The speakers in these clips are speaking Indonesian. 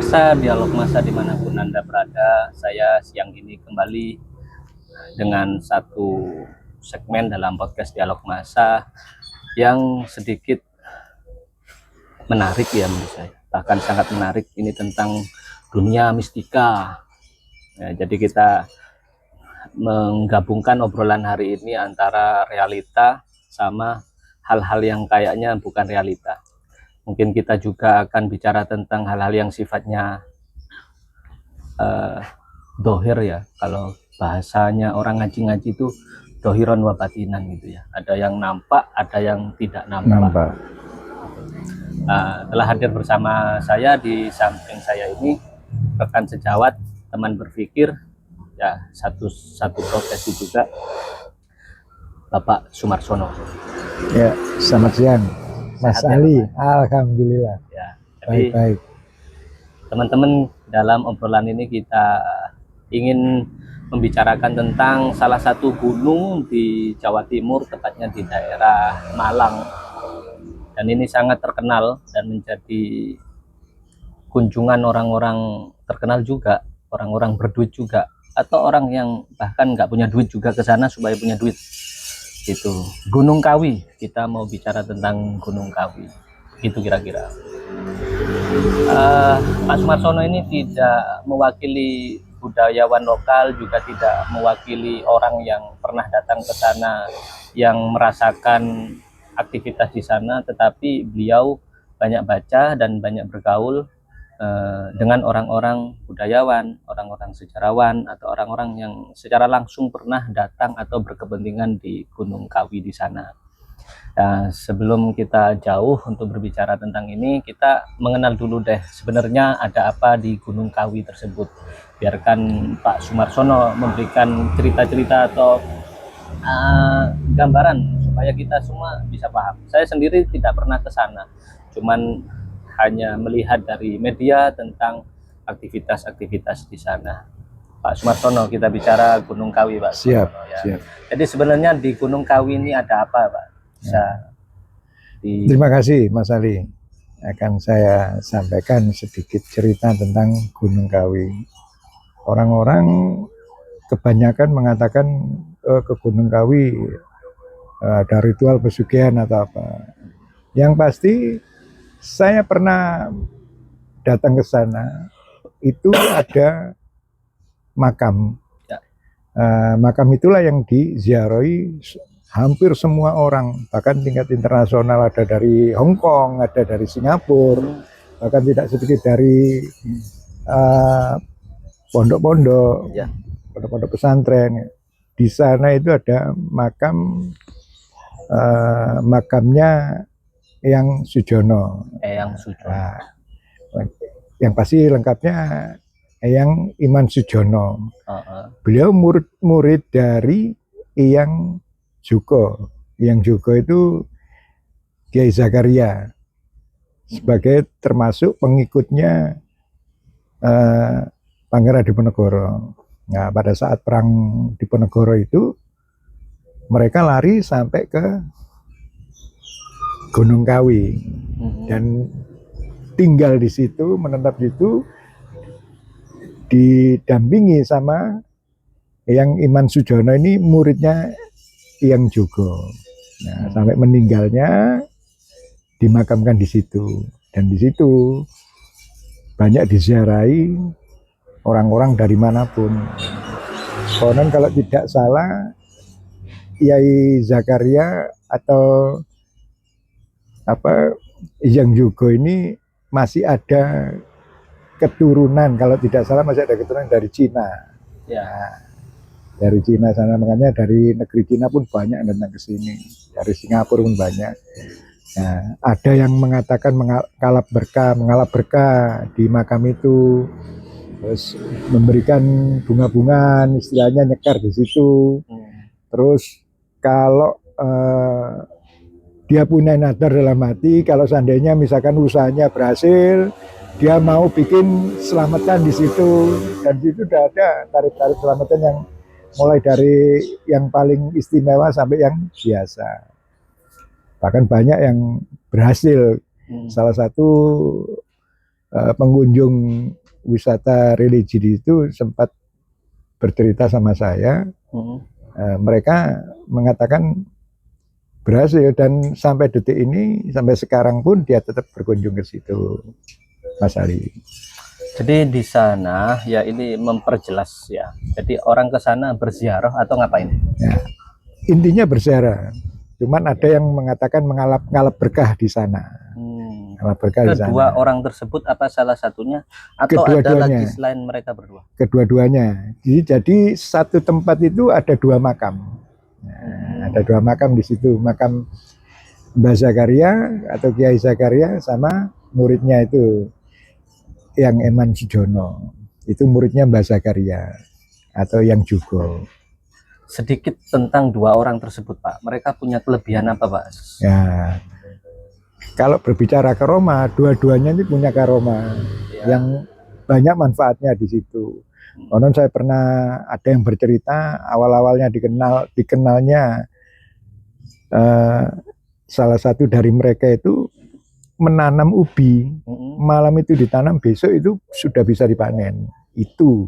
Pemirsa Dialog Masa dimanapun Anda berada, saya siang ini kembali dengan satu segmen dalam podcast Dialog Masa yang sedikit menarik ya menurut saya, bahkan sangat menarik. Ini tentang dunia mistika ya, jadi kita menggabungkan obrolan hari ini antara realita sama hal-hal yang kayaknya bukan realita. Mungkin kita juga akan bicara tentang hal-hal yang sifatnya dohir ya, kalau bahasanya orang ngaji-ngaji itu dohiron wa batinan gitu ya. Ada yang nampak, ada yang tidak nampak. Telah hadir bersama saya di samping saya ini rekan sejawat, teman berpikir ya, satu profesi juga, Bapak Sumarsono. Ya, selamat siang Mas Ali. Alhamdulillah Ya, jadi baik-baik. Teman-teman, dalam obrolan ini kita ingin membicarakan tentang salah satu gunung di Jawa Timur, tepatnya di daerah Malang. Dan ini sangat terkenal dan menjadi kunjungan orang-orang terkenal juga, orang-orang berduit juga, atau orang yang bahkan nggak punya duit juga ke sana supaya punya duit. Itu Gunung Kawi. Kita mau bicara tentang Gunung Kawi. Gitu kira-kira. Pak Sumarsono ini tidak mewakili budayawan lokal, juga tidak mewakili orang yang pernah datang ke sana, yang merasakan aktivitas di sana, tetapi beliau banyak baca dan banyak bergaul dengan orang-orang budayawan, orang-orang sejarawan, atau orang-orang yang secara langsung pernah datang atau berkepentingan di Gunung Kawi di sana. Sebelum kita jauh untuk berbicara tentang ini, kita mengenal dulu deh sebenarnya ada apa di Gunung Kawi tersebut. Biarkan Pak Sumarsono memberikan cerita-cerita atau gambaran supaya kita semua bisa paham. Saya sendiri tidak pernah ke sana, cuman hanya melihat dari media tentang aktivitas-aktivitas di sana. Pak Sumarsono, kita bicara Gunung Kawi, Pak. Siap, Sumarsono, ya. siap. Jadi sebenarnya di Gunung Kawi ini ada apa, Pak? Terima kasih Mas Ali. Akan saya sampaikan sedikit cerita tentang Gunung Kawi. Orang-orang kebanyakan mengatakan ke Gunung Kawi ada ritual pesugihan atau apa. Yang pasti saya pernah datang ke sana, itu ada makam. Makam itulah yang diziarahi hampir semua orang, bahkan tingkat internasional, ada dari Hong Kong, ada dari Singapura, bahkan tidak sedikit dari pondok-pondok, pondok-pondok pesantren. Di sana itu ada makamnya Eyang Sujono. Yang pasti lengkapnya Eyang Iman Sujono. Beliau murid dari Eyang Juko. Eyang Juko itu Kiai Zakaria, sebagai termasuk pengikutnya Pangeran Diponegoro. Nah, pada saat perang Diponegoro itu mereka lari sampai ke Gunung Kawi dan tinggal di situ, menetap di situ, didampingi sama Eyang Iman Sujono. Ini muridnya Eyang Jugo. Nah, sampai meninggalnya dimakamkan di situ, dan di situ banyak diziarahi orang-orang dari manapun. Konon kalau tidak salah Kiai Zakaria atau Eyang Jugo ini masih ada keturunan, kalau tidak salah masih ada keturunan dari Cina. Ya. Nah, dari Cina sana, makanya dari negeri Cina pun banyak yang datang ke sini. Dari Singapura pun banyak. Nah, ada yang mengatakan mengalap berkah di makam itu, terus memberikan bunga-bungaan, istilahnya nyekar di situ. Terus kalau dia punya nadar dalam hati, kalau seandainya misalkan usahanya berhasil, dia mau bikin selamatan di situ, dan di situ sudah ada tarif-tarif selamatan yang mulai dari yang paling istimewa sampai yang biasa. Bahkan banyak yang berhasil. Salah satu pengunjung wisata religi itu sempat bercerita sama saya, mereka mengatakan berhasil dan sampai detik ini, sampai sekarang pun dia tetap berkunjung ke situ, Mas Ali. Jadi di sana ya ini memperjelas ya. Jadi orang ke sana berziarah atau ngapain? Ya, intinya berziarah. Cuman ada yang mengatakan ngalap berkah di sana. Ngalap berkah di sana. Kedua orang tersebut apa salah satunya atau ada lagi selain mereka berdua? Kedua-duanya. Jadi satu tempat itu ada dua makam. Nah, ada dua makam di situ. Makam Mbah Zakaria atau Kiai Zakaria sama muridnya itu yang Eman Sujono. Itu muridnya Mbah Zakaria atau yang Jugo. Sedikit tentang dua orang tersebut, Pak. Mereka punya kelebihan apa, Pak? Ya, kalau berbicara karoma, dua-duanya ini punya karoma yang banyak manfaatnya di situ. Konon saya pernah ada yang bercerita awal-awalnya dikenalnya salah satu dari mereka itu menanam ubi, malam itu ditanam, besok itu sudah bisa dipanen. Itu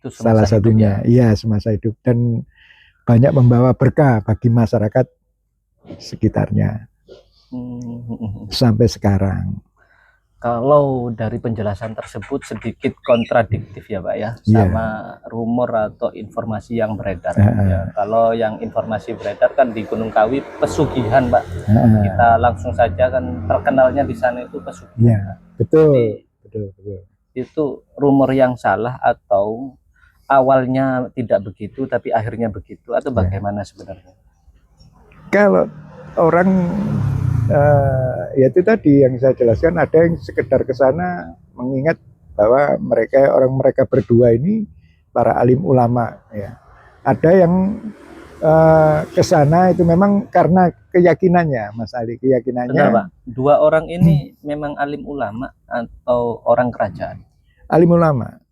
salah satunya, iya semasa hidup, dan banyak membawa berkah bagi masyarakat sekitarnya sampai sekarang. Kalau dari penjelasan tersebut sedikit kontradiktif ya Pak ya, sama rumor atau informasi yang beredar. Ya, kalau yang informasi beredar kan di Gunung Kawi pesugihan Pak, kita langsung saja kan terkenalnya di sana itu pesugihan. Ya, betul. Jadi, betul. Itu rumor yang salah atau awalnya tidak begitu tapi akhirnya begitu atau bagaimana sebenarnya? Kalau orang ya itu tadi yang saya jelaskan, ada yang sekedar ke sana mengingat bahwa mereka berdua ini para alim ulama ya. Ada yang ke sana itu memang karena keyakinannya, Mas Ali, keyakinannya. Benar, Pak. Dua orang ini memang alim ulama atau orang kerajaan? Alim ulama.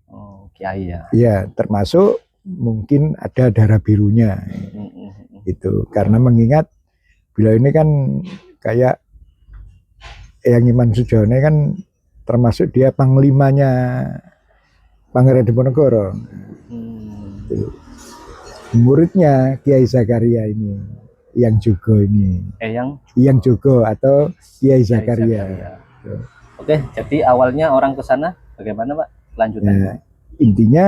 Oh, kiai ya. Iya, termasuk mungkin ada darah birunya. Itu karena mengingat beliau ini kan kayak yang Iman Sujono kan termasuk dia panglimanya Pangeran Diponegoro. Muridnya Kiai Zakaria ini, yang Jugo ini. Yang Jugo atau Kiai Zakaria. Oke, jadi awalnya orang ke sana bagaimana Pak? Lanjutannya. Ya, intinya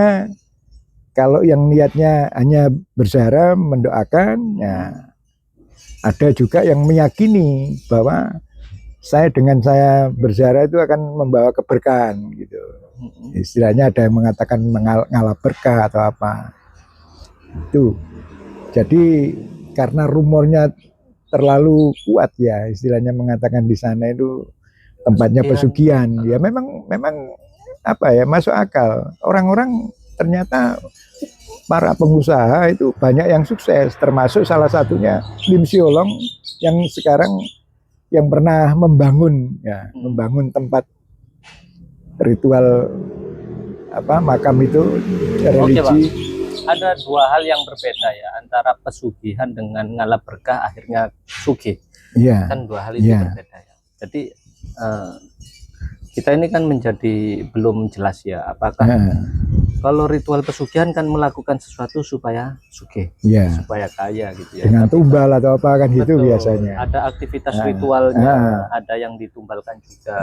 kalau yang niatnya hanya berziarah mendoakan, ya ada juga yang meyakini bahwa dengan saya berziarah itu akan membawa keberkahan gitu. Istilahnya ada yang mengatakan ngalap berkah atau apa. Itu. Jadi karena rumornya terlalu kuat ya, istilahnya mengatakan di sana itu tempatnya pesugihan. Ya memang apa ya, masuk akal. Orang-orang ternyata para pengusaha itu banyak yang sukses, termasuk salah satunya Lim Siolong yang sekarang yang pernah membangun tempat ritual makam itu religi. Oke, Pak. Ada dua hal yang berbeda ya antara pesugihan dengan ngalap berkah akhirnya sugih. Iya. Kan dua hal itu berbeda ya. Jadi kita ini kan menjadi belum jelas ya apakah kalau ritual pesugihan kan melakukan sesuatu supaya sugih, supaya kaya gitu ya. Dengan tumbal atau apa kan gitu biasanya. Ada aktivitas ritualnya, ada yang ditumbalkan juga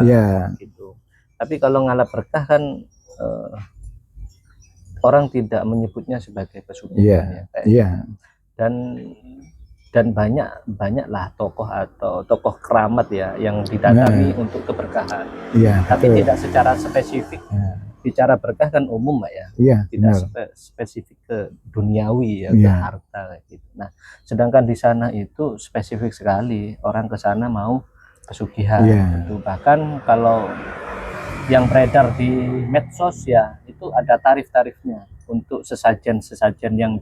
gitu. Tapi kalau ngalap berkah kan orang tidak menyebutnya sebagai pesugihan ya. Dan banyaklah tokoh atau tokoh keramat ya yang didatangi untuk keberkahan. Tapi tidak secara spesifik. Bicara berkah kan umum Pak ya. Tidak spesifik ke duniawi ya, ke harta gitu. Nah, sedangkan di sana itu spesifik sekali, orang ke sana mau pesugihan gitu. Bahkan kalau yang beredar di medsos ya, itu ada tarif-tarifnya untuk sesajen-sesajen yang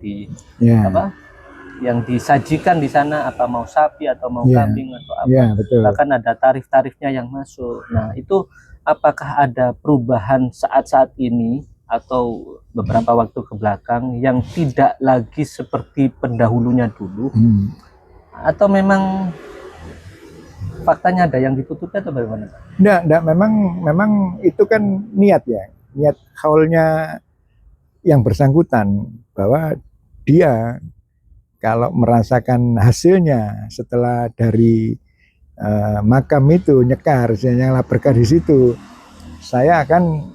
yang disajikan di sana, apa mau sapi atau mau kambing atau apa. Bahkan ada tarif-tarifnya yang masuk. Nah, itu apakah ada perubahan saat-saat ini atau beberapa waktu ke belakang yang tidak lagi seperti pendahulunya dulu, atau memang faktanya ada yang ditutupi atau bagaimana? Enggak, memang itu kan niat ya, niat haulnya yang bersangkutan bahwa dia kalau merasakan hasilnya setelah dari makam itu nyekar, nyala berkah di situ, saya akan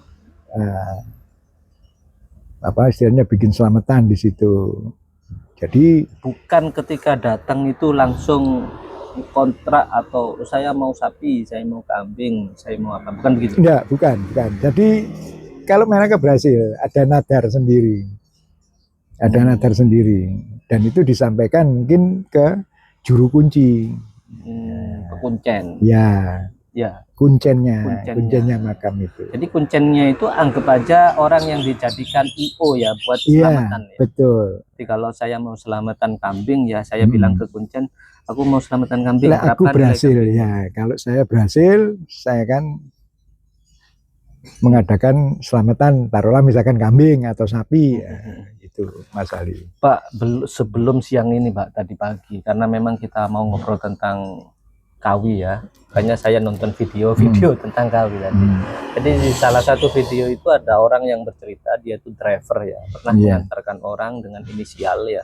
istilahnya bikin selamatan di situ. Jadi bukan ketika datang itu langsung kontrak atau saya mau sapi, saya mau kambing, saya mau apa, bukan begitu? enggak, bukan. Jadi kalau mereka berhasil ada nadar sendiri, dan itu disampaikan mungkin ke juru kunci, ke kuncen. Ya, kuncennya makam itu. Jadi kuncennya itu anggap aja orang yang dijadikan IO ya buat selamatan. Ya, betul. Jadi kalau saya mau selamatan kambing ya saya bilang ke kuncen, aku mau selamatan kambing. Lah, aku berhasil ya. Kalau saya berhasil, saya kan mengadakan selamatan, taruhlah misalkan kambing atau sapi, itu Mas Ali. Pak, sebelum siang ini Pak, tadi pagi, karena memang kita mau ngobrol tentang kawi ya, makanya saya nonton video tentang kawi tadi. Jadi di salah satu video itu ada orang yang bercerita, dia itu driver ya, pernah mengantarkan orang dengan inisial ya,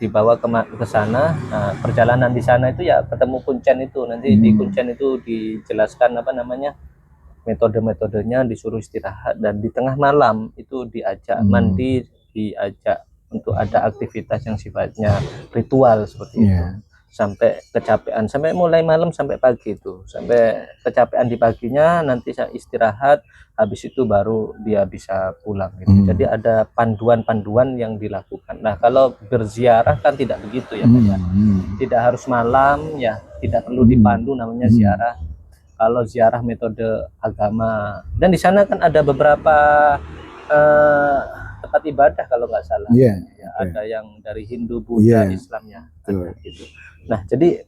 dibawa ke sana. Nah, perjalanan di sana itu ya ketemu kuncen itu, nanti di kuncen itu dijelaskan apa namanya, metode-metodenya, disuruh istirahat, dan di tengah malam itu diajak mandi, diajak untuk ada aktivitas yang sifatnya ritual seperti itu, sampai kecapean, sampai mulai malam sampai pagi itu, sampai kecapean di paginya, nanti saya istirahat, habis itu baru dia bisa pulang gitu. Jadi ada panduan-panduan yang dilakukan. Nah kalau berziarah kan tidak begitu ya Pak ya, tidak harus malam ya, tidak perlu dipandu, namanya ziarah. Kalau ziarah metode agama, dan di sana kan ada beberapa tempat ibadah kalau nggak salah, ada yang dari Hindu, Buddha, Islamnya, gitu. Nah jadi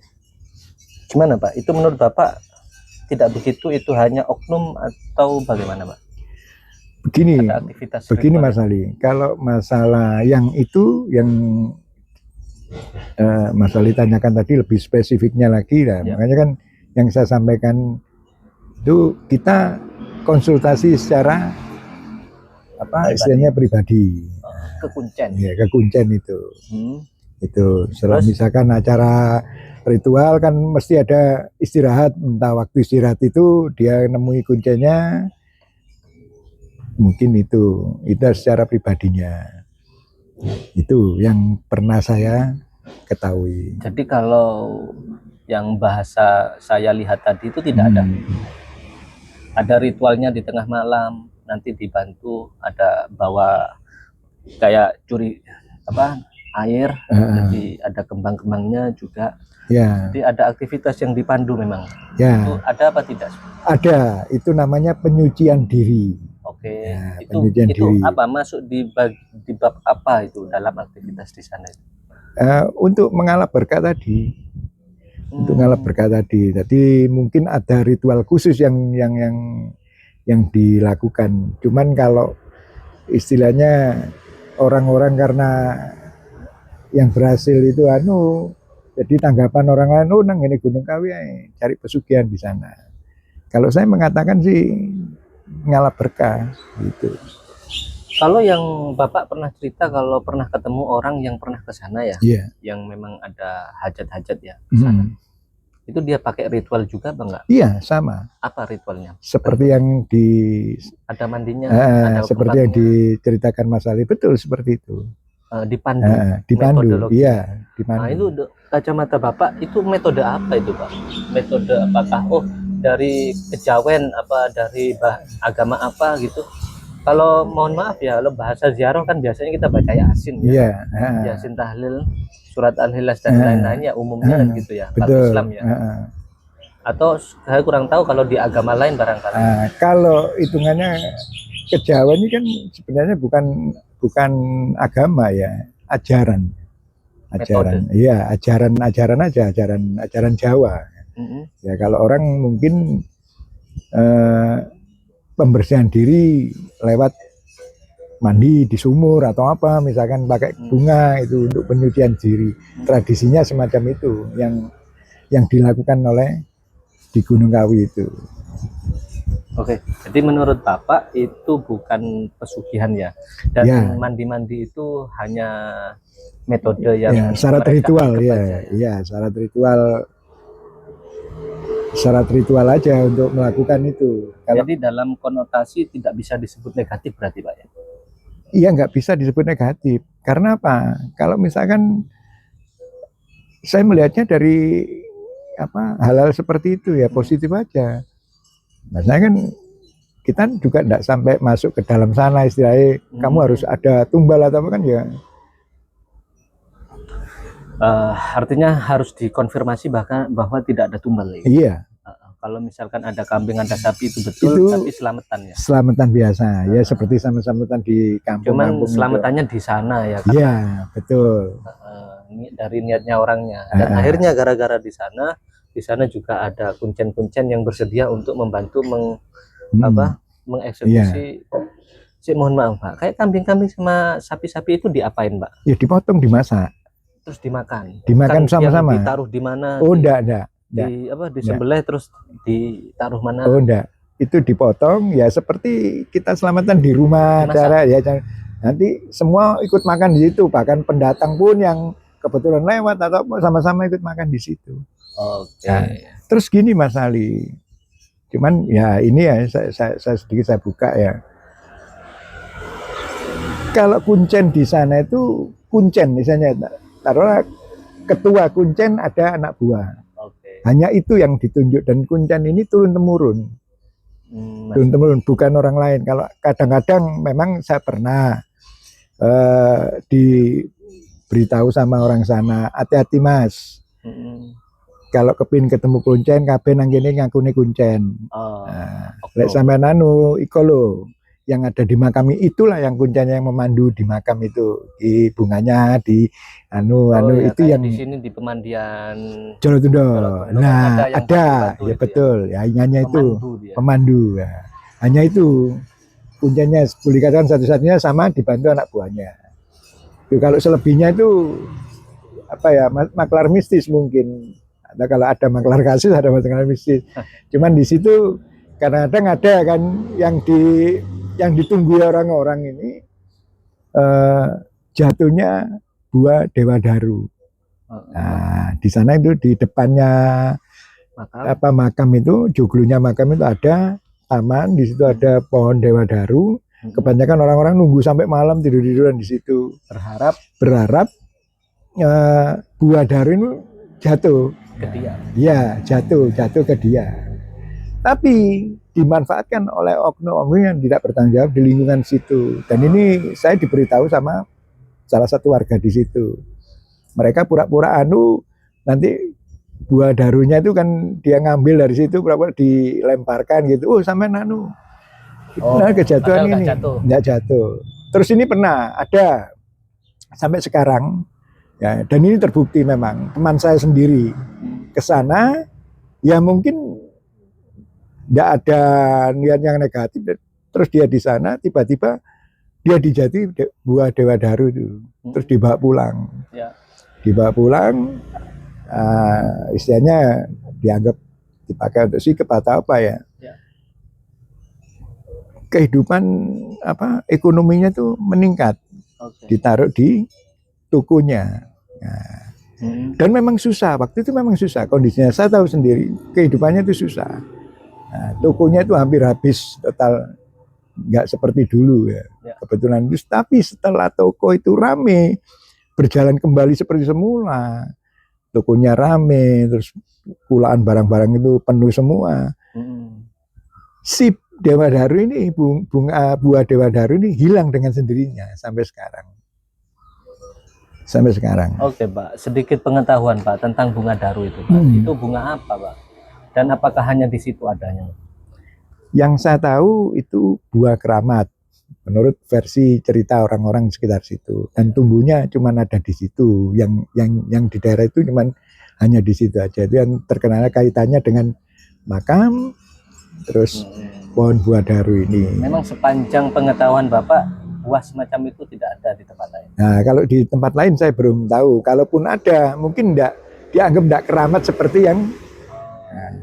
gimana Pak? Itu menurut Bapak tidak begitu, itu hanya oknum atau bagaimana Pak? Begini Mas Ali, kalau masalah yang itu yang Mas Ali tanyakan tadi lebih spesifiknya lagi lah, makanya kan yang saya sampaikan itu kita konsultasi secara istilahnya pribadi ke kuncen. Ya, ke kuncen itu. Itu setelah misalkan acara ritual kan mesti ada istirahat, entah waktu istirahat itu dia nemui kuncennya, mungkin itu secara pribadinya. Itu yang pernah saya ketahui. Jadi kalau yang bahasa saya lihat tadi itu tidak ada ritualnya di tengah malam, nanti dibantu ada bawa kayak curi air, jadi ada kembang-kembangnya juga. Jadi ada aktivitas yang dipandu memang. Itu ada apa tidak? Ada, itu namanya penyucian diri. Oke, itu apa masuk di bab apa itu dalam aktivitas di sana itu? Untuk mengalap berkah tadi. Untuk ngalap berkah tadi. Jadi mungkin ada ritual khusus yang dilakukan. Cuman kalau istilahnya orang-orang karena yang berhasil itu jadi tanggapan orang lain, nang ini Gunung Kawi cari pesugihan di sana. Kalau saya mengatakan sih ngalap berkah gitu. Kalau yang Bapak pernah cerita kalau pernah ketemu orang yang pernah ke sana ya, yang memang ada hajat-hajat ya ke sana. Itu dia pakai ritual juga Bang? Iya, sama. Apa ritualnya? Seperti yang ada mandinya, ada seperti yang diceritakan Mas Ali, betul seperti itu. Dipandu. Iya, dipandu. Nah, itu kacamata Bapak itu metode apa itu Pak? Metode apakah dari kejawen apa dari agama apa gitu? Kalau mohon maaf ya, kalau bahasa ziarah kan biasanya kita baca Yasin ya. Yasin tahlil, surat Al-Ikhlas dan lain-lain ya umumnya kan gitu ya. Kalau Islam ya. Atau saya kurang tahu kalau di agama lain barangkali. Kalau hitungannya kejawen ini kan sebenarnya bukan agama ya, ajaran. Iya, ajaran aja, ajaran Jawa. Ya kalau orang mungkin pembersihan diri lewat mandi di sumur atau apa, misalkan pakai bunga itu untuk penyucian diri. Tradisinya semacam itu yang dilakukan oleh di Gunung Kawi itu. Oke, jadi menurut Bapak itu bukan pesugihan ya, dan Ya. mandi-mandi itu hanya metode yang Ya, syarat mereka ritual anggap ya, aja ya. ya syarat ritual aja untuk melakukan itu. Kalau Jadi dalam konotasi tidak bisa disebut negatif berarti Pak ya? iya nggak bisa disebut negatif, karena apa? Kalau misalkan saya melihatnya dari hal-hal seperti itu ya positif aja. Maksudnya kan kita juga tidak sampai masuk ke dalam sana istilahnya kamu harus ada tumbal atau apa kan ya. Artinya harus dikonfirmasi bahkan bahwa tidak ada tumbal ya? Iya. Kalau misalkan ada kambing, ada sapi itu betul, Itu tapi selamatan ya? Selamatan biasa, ya seperti selamatan di kampung. Cuman selamatannya di sana ya kan? Iya, betul. Dari niatnya orangnya. Dan akhirnya gara-gara di sana juga ada kuncen-kuncen yang bersedia untuk membantu mengeksekusi. Mohon maaf Pak, kayak kambing-kambing sama sapi-sapi itu diapain Pak? Ya dipotong, dimasak. Terus dimakan? Dimakan sama-sama. Ditaruh di mana? Oh enggak. Disembelih terus ditaruh mana? Oh enggak, itu dipotong ya seperti kita selamatan di rumah cara ya. Nanti semua ikut makan di situ, bahkan pendatang pun yang kebetulan lewat atau sama-sama ikut makan di situ. Oke. Nah, terus gini Mas Ali, cuman ya ini ya saya sedikit saya buka ya. Kalau kuncen di sana itu kuncen misalnya, taruhlah ketua kuncen ada anak buah. Hanya itu yang ditunjuk, dan kuncen ini turun temurun, bukan orang lain. Kalau kadang-kadang memang saya pernah diberitahu sama orang sana, hati-hati Mas, kalau kepin ketemu kuncen, kabeh nang kene ngakune kuncen. Lek sampean iko lho, yang ada di makam itulah yang kuncinya yang memandu di makam itu, di bunganya di ya, itu yang di sini di pemandian Jolotundo. Nah ada ya betul ya, hanya itu pemandu ya. Hanya itu kuncinya, boleh katakan satu-satunya, sama dibantu anak buahnya. Itu kalau selebihnya itu maklar mistis mungkin. Atau kalau ada maklar kasus, ada maklar mistis. Cuman di situ kadang-kadang ada kan yang ditunggu orang-orang ini jatuhnya buah Dewa Daru. Nah, di sana itu di depannya makam itu, joglonya makam itu ada taman, di situ ada pohon Dewa Daru. Kebanyakan orang-orang nunggu sampai malam tidur-tiduran di situ, berharap buah daru itu jatuh ke dia. Ya, jatuh ke dia. Tapi dimanfaatkan oleh oknum-oknum yang tidak bertanggung jawab di lingkungan situ. Dan ini saya diberitahu sama salah satu warga di situ. Mereka pura-pura nanti buah darunya itu kan dia ngambil dari situ, pura-pura dilemparkan gitu. Oh sampai nah kejatuhan ini nggak jatuh. Terus ini pernah ada sampai sekarang ya, dan ini terbukti memang teman saya sendiri ke sana, ya mungkin nggak ada niat yang negatif, terus dia di sana tiba-tiba dia dijati buah Dewa Daru itu, terus dibawa pulang, istilahnya dianggap dipakai untuk sikap atau apa ya. Kehidupan ekonominya tuh meningkat, ditaruh di tukunya. Nah, dan memang susah, waktu itu memang susah kondisinya, saya tahu sendiri kehidupannya itu susah. Nah, tokonya itu hampir habis total, nggak seperti dulu ya. Kebetulan itu, tapi setelah toko itu rame, berjalan kembali seperti semula, tokonya rame, terus kulaan barang-barang itu penuh semua. Si Dewa Daru ini, buah Dewa Daru ini hilang dengan sendirinya sampai sekarang. Oke Pak, sedikit pengetahuan Pak tentang bunga daru itu Pak. Itu bunga apa Pak? Dan apakah hanya di situ adanya? Yang saya tahu itu buah keramat, menurut versi cerita orang-orang sekitar situ. Dan tumbuhnya cuma ada di situ. Yang di daerah itu cuma hanya di situ aja. Itu yang terkenal kaitannya dengan makam, terus pohon buah daru ini. Memang sepanjang pengetahuan Bapak, buah semacam itu tidak ada di tempat lain. Nah, kalau di tempat lain saya belum tahu. Kalaupun ada, mungkin dianggap tidak keramat seperti yang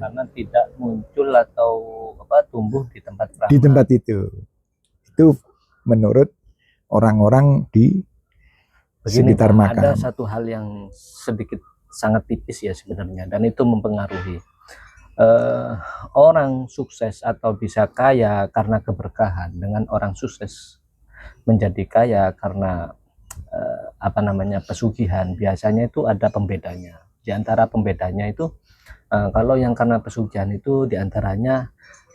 karena tidak muncul atau tumbuh di tempat Brahma. Di tempat itu menurut orang-orang di Begini, sekitar Pak, makam. ada satu hal yang sedikit sangat tipis ya sebenarnya, dan itu mempengaruhi orang sukses atau bisa kaya karena keberkahan dengan orang sukses menjadi kaya karena pesugihan. Biasanya itu ada pembedanya. Di antara pembedanya itu kalau yang karena pesugihan itu diantaranya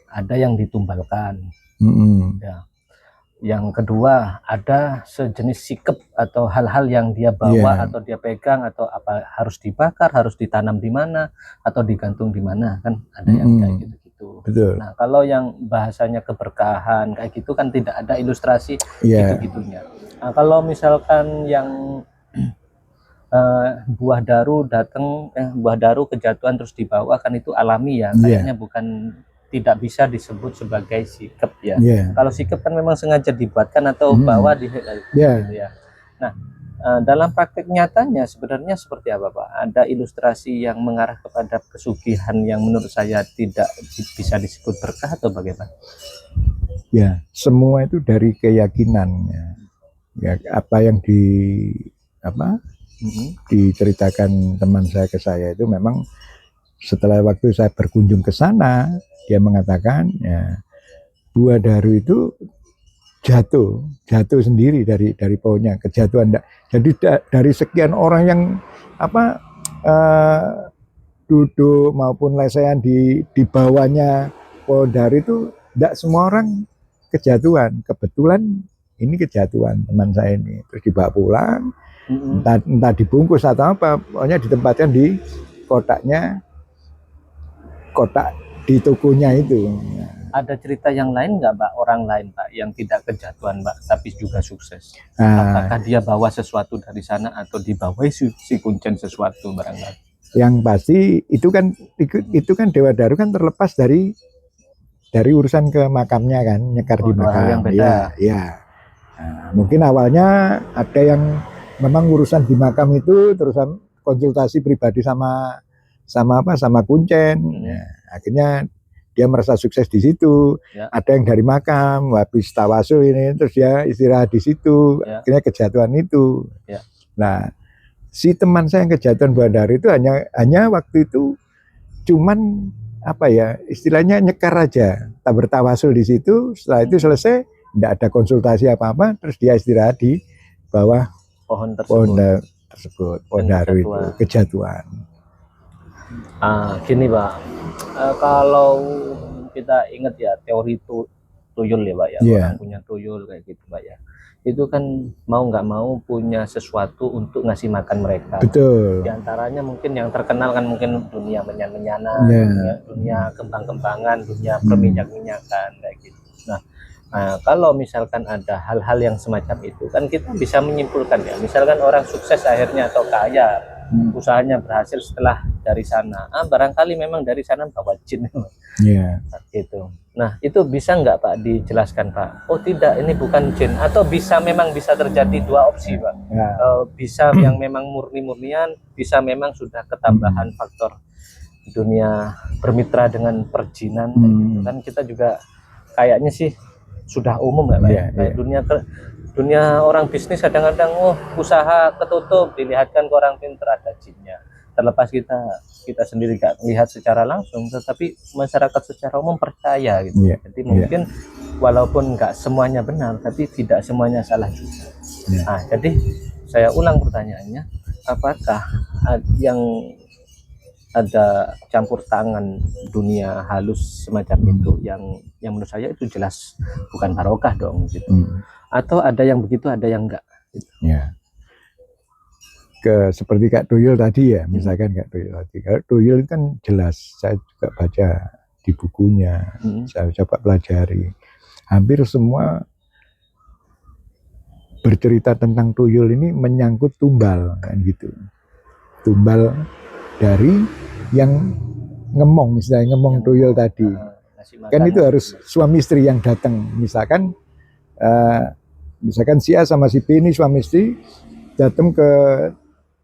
ada yang ditumbalkan. Ya. Yang kedua, ada sejenis sikap atau hal-hal yang dia bawa atau dia pegang atau harus dibakar, harus ditanam di mana atau digantung di mana, kan ada yang kayak gitu-gitu. Nah, kalau yang bahasanya keberkahan kayak gitu kan tidak ada ilustrasi gitu-gitunya. Nah, kalau misalkan yang buah daru buah daru kejatuhan terus dibawa, kan itu alami ya, kayaknya bukan, tidak bisa disebut sebagai sikap ya. Kalau sikap kan memang sengaja dibuatkan atau bawa di gitu ya. Nah, dalam praktek nyatanya sebenarnya seperti apa, Pak? Ada ilustrasi yang mengarah kepada pesugihan yang menurut saya tidak bisa disebut berkah atau bagaimana? Ya, semua itu dari keyakinan ya. Apa yang diceritakan teman saya ke saya itu memang setelah waktu saya berkunjung ke sana, dia mengatakan ya, buah daru itu jatuh sendiri dari pohonnya, kejatuhan. Jadi dari sekian orang yang duduk maupun lesehan di bawahnya pohon daru itu, tidak semua orang kejatuhan. Kebetulan ini kejatuhan teman saya ini, terus dibawa pulang, entah dibungkus atau apa, pokoknya ditempatkan di kotak di tokonya itu. Ada cerita yang lain nggak, Pak? Orang lain, Pak, yang tidak kejatuhan, Pak, tapi juga sukses. Apakah dia bawa sesuatu dari sana atau dibawa si kuncen sesuatu barangkali? Yang pasti itu kan Dewa Daru kan terlepas dari urusan ke makamnya kan, nyekar di makam. Ya. Nah, mungkin awalnya ada yang memang urusan di makam itu terusan konsultasi pribadi sama kuncen. Ya, akhirnya dia merasa sukses di situ. Ada yang dari makam, habis tawasul ini, terus dia istirahat di situ. Akhirnya kejatuhan itu. Nah, si teman saya yang kejatuhan buah daru itu hanya waktu itu cuman istilahnya nyekar aja, tak bertawasul di situ. Setelah itu selesai, tidak ada konsultasi apa-apa, terus dia istirahat di bawah pohon tersebut, pohon daru itu kejatuhan. Gini, Pak, kalau kita ingat ya teori tuyul ya, Pak ya, orang punya tuyul kayak gitu, Pak ya, itu kan mau nggak mau punya sesuatu untuk ngasih makan mereka. Betul. Di antaranya mungkin yang terkenal kan mungkin dunia menyan-menyanan, dunia kembang-kembangan, dunia perminyak-minyakan kayak gitu. Nah, kalau misalkan ada hal-hal yang semacam itu kan kita bisa menyimpulkan ya, misalkan orang sukses akhirnya atau kaya, usahanya berhasil setelah dari sana, barangkali memang dari sana bawa jin. Gitu. Nah, itu bisa nggak, Pak, dijelaskan, Pak? Oh tidak, ini bukan jin, atau memang bisa terjadi dua opsi, Pak. Bisa yang memang murni-murnian, bisa memang sudah ketambahan faktor dunia bermitra dengan perjinan. Gitu. Kan kita juga kayaknya sih sudah umum nggak, Pak? Dunia orang bisnis kadang-kadang usaha ketutup, dilihatkan ke orang pintar ada jinnya. Terlepas kita sendiri nggak lihat secara langsung, tetapi masyarakat secara umum percaya gitu. Jadi mungkin walaupun nggak semuanya benar, tapi tidak semuanya salah juga. Nah, jadi saya ulang pertanyaannya, apakah yang ada campur tangan dunia halus semacam itu yang menurut saya itu jelas bukan barokah dong gitu. Atau ada yang begitu, ada yang enggak gitu. Seperti Kak Tuyul tadi ya, misalkan Kak Tuyul tadi. Kalau Tuyul kan jelas, saya juga baca di bukunya, saya coba pelajari. Hampir semua bercerita tentang Tuyul ini menyangkut tumbal kan gitu. Tumbal dari yang ngemong, misalnya ngemong Tuyul tadi. Kan itu harus suami istri yang datang. Misalkan si A sama si B ini suami istri datang ke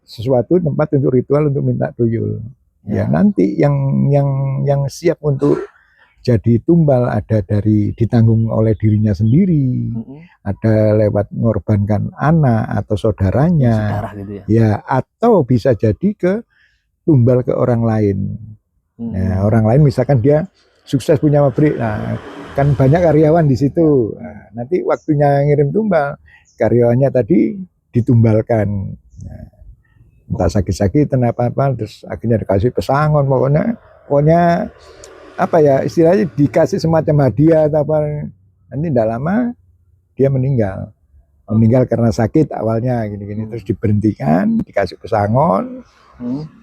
sesuatu tempat untuk ritual untuk minta tuyul. Ya, nanti yang siap untuk jadi tumbal ada dari ditanggung oleh dirinya sendiri, ada lewat mengorbankan anak atau saudaranya, saudara gitu ya. Ya, atau bisa jadi ke tumbal ke orang lain. Nah, orang lain misalkan dia sukses punya pabrik, nah kan banyak karyawan di situ. Nah, nanti waktunya ngirim tumbal, karyawannya tadi ditumbalkan. Nah, entah sakit-sakit, apa-apa, terus akhirnya dikasih pesangon, pokoknya apa ya istilahnya dikasih semacam hadiah atau apa, nanti tidak lama dia meninggal karena sakit awalnya gini-gini, terus diberhentikan, dikasih pesangon.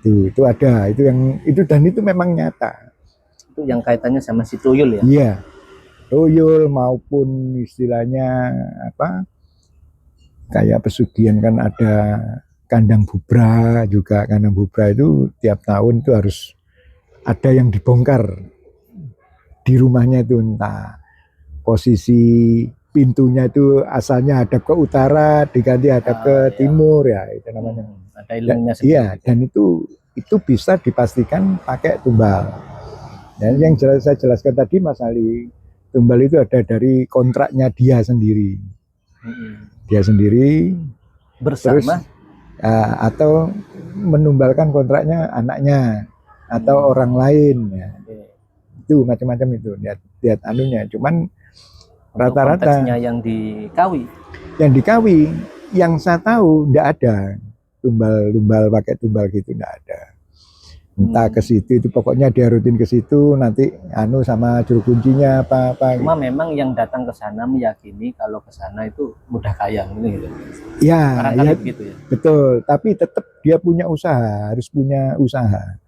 Itu ada, dan itu memang nyata. Itu yang kaitannya sama si tuyul ya? Iya, tuyul maupun istilahnya apa, kayak pesugihan kan ada kandang bubra juga. Kandang bubra itu tiap tahun itu harus ada yang dibongkar di rumahnya itu, entah posisi pintunya itu asalnya hadap ke utara diganti hadap ke timur, ya itu namanya. Ada ilmunya sendiri. Iya, dan itu bisa dipastikan pakai tumbal. Dan yang saya jelaskan tadi Mas Ali, tumbal itu ada dari kontraknya dia sendiri. Dia sendiri bersama terus, atau menumbalkan kontraknya anaknya atau orang lain ya. Itu macam-macam itu, lihat anunya. Cuman rata-rata yang dikawi yang saya tahu enggak ada tumbal pakai tumbal gitu, enggak ada. Entah ke situ, itu pokoknya dia rutin ke situ, nanti sama juru kuncinya apa. Cuma gitu. Memang yang datang ke sana meyakini kalau ke sana itu mudah kaya gitu. Ya, gitu ya. Betul, tapi tetap dia punya usaha, harus punya usaha.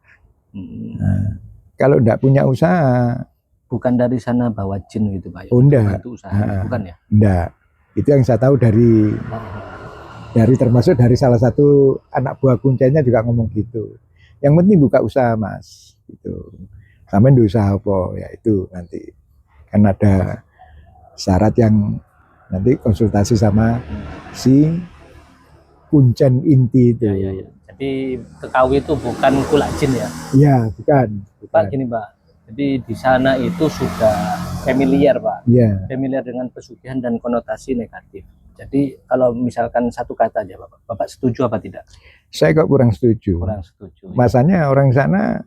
Nah, kalau enggak punya usaha, bukan dari sana bawa jin gitu Pak. Oh, enggak. Itu usaha, bukan ya? Enggak. Itu yang saya tahu dari termasuk dari salah satu anak buah kuncinya juga ngomong gitu. Yang penting buka usaha Mas, gitu. Sampai di usaha apa? Ya itu nanti kan ada syarat yang nanti konsultasi sama si kuncen inti itu. Ya. Jadi kekawi itu bukan kulak jin ya? Iya, bukan. Pak gini Pak, jadi di sana itu sudah familiar Pak, familiar dengan pesugihan dan konotasi negatif. Jadi kalau misalkan satu kata aja Bapak setuju apa tidak? Saya kok kurang setuju. Masanya orang sana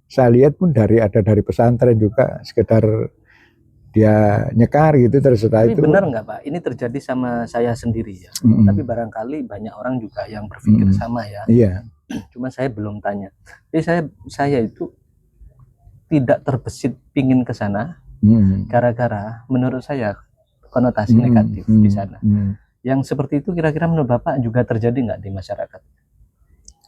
saya lihat pun ada dari pesantren juga, sekedar dia nyekar gitu terus setelah itu. Benar nggak Pak? Ini terjadi sama saya sendiri ya. Tapi barangkali banyak orang juga yang berpikir sama ya. Iya. Cuma saya belum tanya. Jadi saya itu tidak terbesit pingin ke sana gara-gara menurut saya konotasi negatif di sana. Yang seperti itu kira-kira menurut Bapak juga terjadi nggak di masyarakat?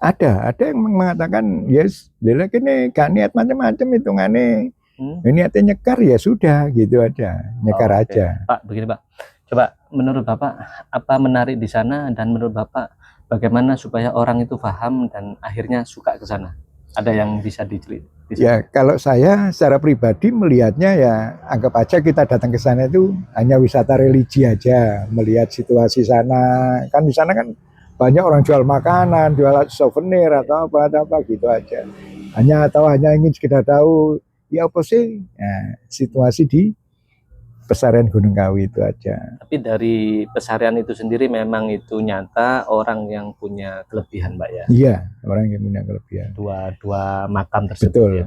Ada yang mengatakan yes, lele kene gak niat macam-macam hitungannya. Niatnya nyekar ya sudah gitu aja, nyekar aja. Pak, begini Pak. Coba menurut Bapak apa menarik di sana, dan menurut Bapak bagaimana supaya orang itu paham dan akhirnya suka ke sana? Ada yang bisa diceritakan? Ya, kalau saya secara pribadi melihatnya ya anggap aja kita datang ke sana itu hanya wisata religi aja, melihat situasi sana. Kan di sana kan banyak orang jual makanan, jual souvenir atau apa gitu aja. Hanya ingin sekedar tahu ya apa sih situasi di pesarian Gunung Kawi itu aja. Tapi dari pesarian itu sendiri memang itu nyata orang yang punya kelebihan Mbak ya? Iya, orang yang punya kelebihan. Dua makam tersebut. Betul. Ya?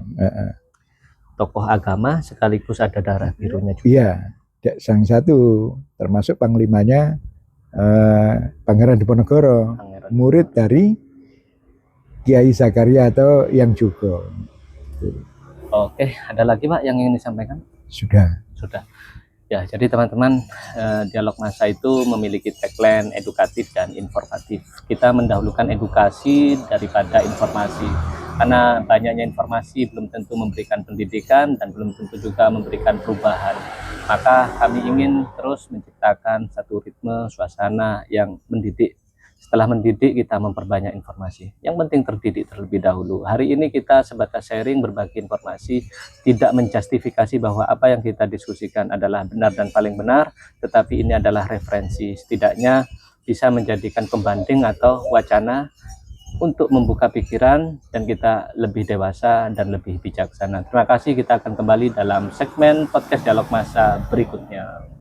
Tokoh agama sekaligus ada darah birunya juga. Iya, sang satu termasuk panglimanya Pangeran Diponegoro, murid dari Kiai Zakaria atau yang juga. Oke, ada lagi Pak yang ingin disampaikan? Sudah. Ya, jadi teman-teman, Dialog Masa itu memiliki tagline edukatif dan informatif. Kita mendahulukan edukasi daripada informasi. Karena banyaknya informasi belum tentu memberikan pendidikan dan belum tentu juga memberikan perubahan. Maka kami ingin terus menciptakan satu ritme, suasana yang mendidik. Setelah mendidik, kita memperbanyak informasi. Yang penting terdidik terlebih dahulu. Hari ini kita sebatas sharing, berbagi informasi, tidak menjustifikasi bahwa apa yang kita diskusikan adalah benar dan paling benar, tetapi ini adalah referensi. Setidaknya bisa menjadikan pembanding atau wacana untuk membuka pikiran dan kita lebih dewasa dan lebih bijaksana. Terima kasih, kita akan kembali dalam segmen podcast Dialog Masa berikutnya.